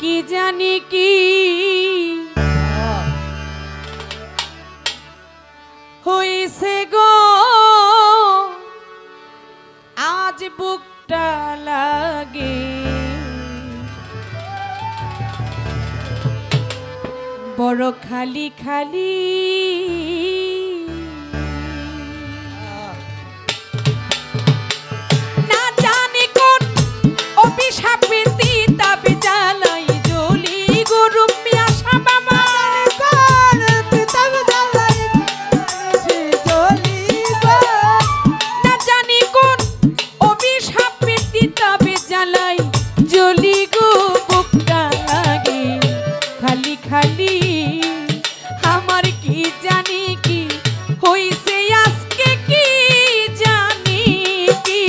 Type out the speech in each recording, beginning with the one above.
কি জানি কি হইছে গো আজ বুকটা লাগে বড় খালি খালি না জানি কোন অভিশাপে দিতাবে জ্বালাই জ্বলি গরু মিয়াশা বাবা কোন দিতাবে জ্বালাই জ্বলি না জানি কোন অভিশাপে দিতাবে জ্বালাই জ্বলি গো বুকটা লাগে খালি খালি আমার কি জানি কি হইছে আজকে কি জানি কি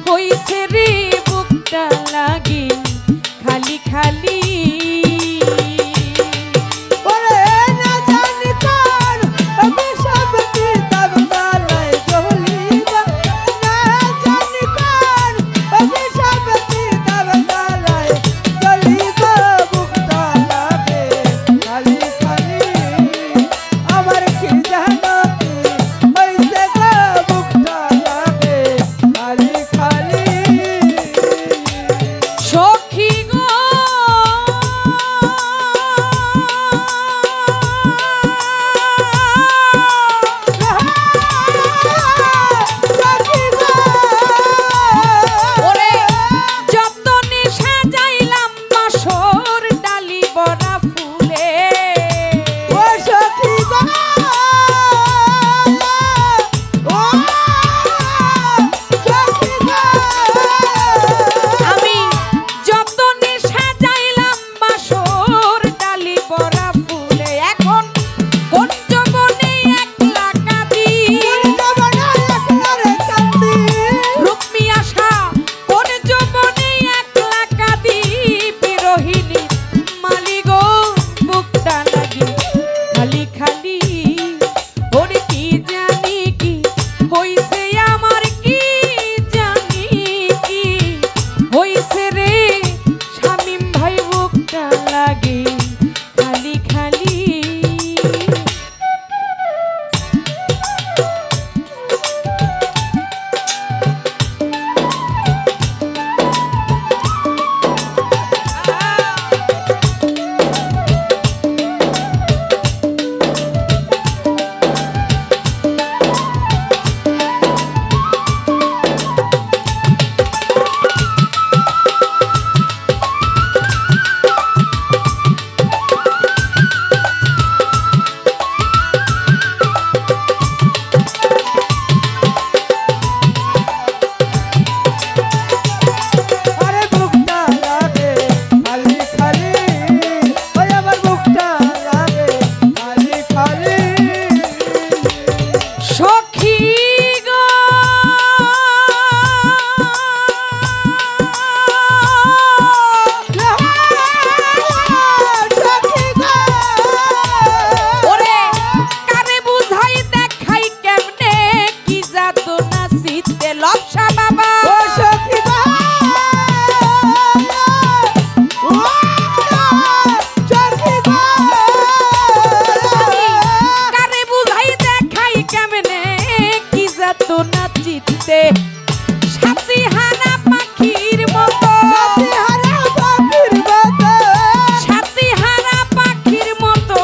হইছে রে বুকটা লাগে খালি খালি ওরে না জানি কোন অভিশাপে দিতাবে জ্বালাই জ্বলি না জানি কোন অভিশাপে দিতাবে জ্বালাই জ্বলি গো বুকটা লাগে খালি খালি আমার কি জানো কি হইছে গো বুকটা লাগে খালি খালি সখী গো ওরে যতনে সাজাইলাম বাসর ডালি বড়া ফুলে ও সখী গো ও সখী গো আমি যতনে সাজাইলাম বাসর ডালি বড়া ফুলে এখন কোন জবনে একলা কাঁদি রুক্মি আশা কোন জবনে একলা কাঁদি বিরহিনী মালিগো বুকটা লাগি খালি খালি ওরে কি জানি কি হইছে আমার কি জানি কি হইছে রে শামিম ভাই বুকটা লাগে খালি খালি আরে বুকটা লাগে খালি খালি ওই আমার বুকটা লাগে খালি খালি সখী গো সখী গো ওরে কারে বুঝাই দেখাই কেমনে কি জাদু না শীতে লপসা বাবা ও সখী গো ও সখী গো কারে বুঝাই দেখাই কেমনে কি জাদু না চিত্তে সাথী হানা পাখির মতো হারা বাপির মতো সাথী হারা পাখির মতো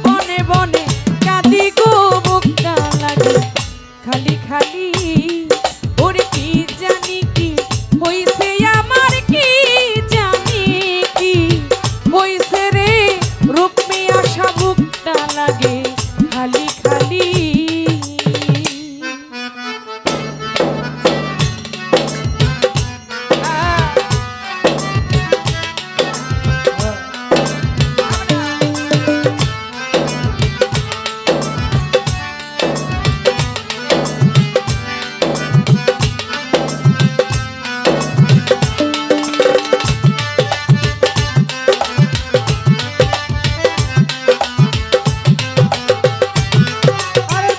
বনে বনে কাঁদি গো বুকটা লাগে খালি খালি ওরে কি জানি কি হইছে আমার কি জানি কি হইছে রে রূপে আসা বুকটা লাগে খালি খালি আরে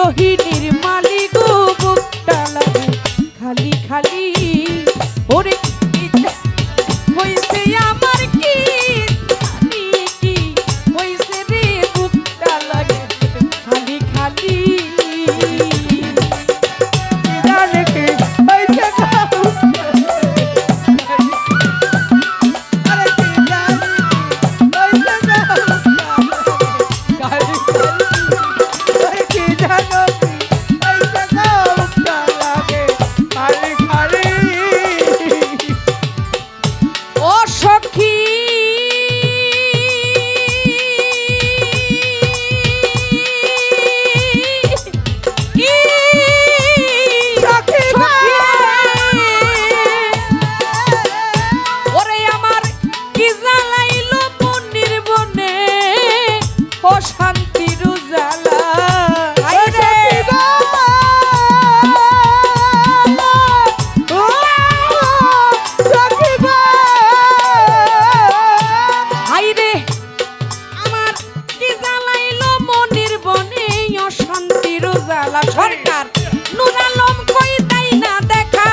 বিরোহিনীর মালিক বুকটা লাগে খালি খালি ওরে কি হইছে আমার কি জানি কি হইছে রে বুকটা লাগে খালি খালি জানে কি হইছে গো আরে কি জানি হইছে গো কালি আরে কি জানো কি হইছে গো মুখটা লাগে খালি খালি ও সখী সখী ওরে আমার কি জ্বালাইলো মনির বনে ও শান্তির জ্বালা আইরে গো ও সখী গো হাইরে আমার কি জ্বালাইলো মনির বনে ও শান্তির জ্বালা সরকার নুর আলম কই তাই না দেখা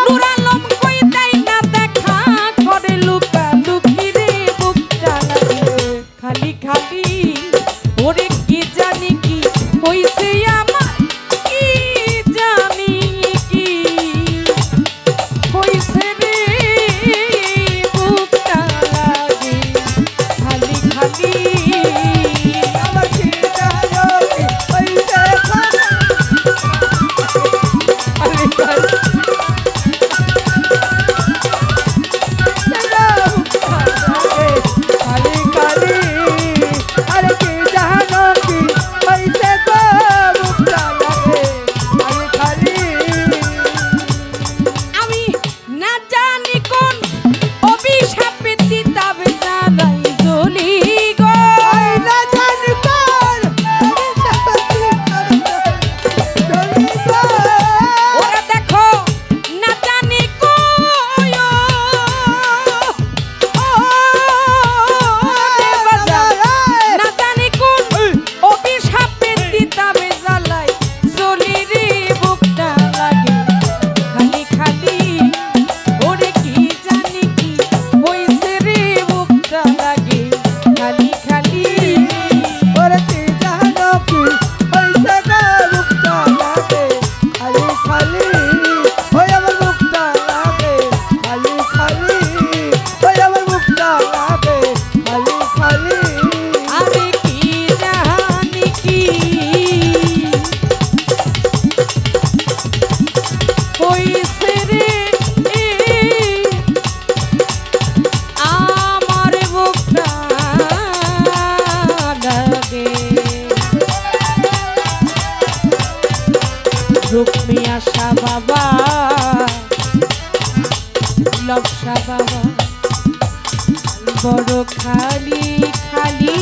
নুর আলম কই তাই না দেখা করে লুকা লুকি রে বুকটা লাগে খালি খালি ওরে কি জানি কি হইছে আমার কি জানি কি হইছে রে বুকটা লাগে খালি খালি আমার কি জানো কি হইছে খালি খালি খালি খালি আরে কি জানো কি হইছে গো মুখটা লাগে খালি খালি আমি না জানি কোন অভিশাপে দিতাবে জানাই জলি গো আই না জানি কোন ওরা দেখো না জানি কই না জানি কোন অভিশাপে দিতাবে জ্বালাই জলি রে বুকটা লাগে খালি খালি ওরে কি জানি কি হইছে রে বুকটা লাগে খালি খালি ওরে কি জানো কি হইছে গো মুখটা লাগে খালি খালি ওই আমার মুখটা লাগে খালি খালি ওই আমার মুখটা লাগে খালি খালি আমি কি জানি কি হইছে রে আমার বুকটা লাগে রুক্মি আশা বাবা লবসা বাবা বড় খালি খালি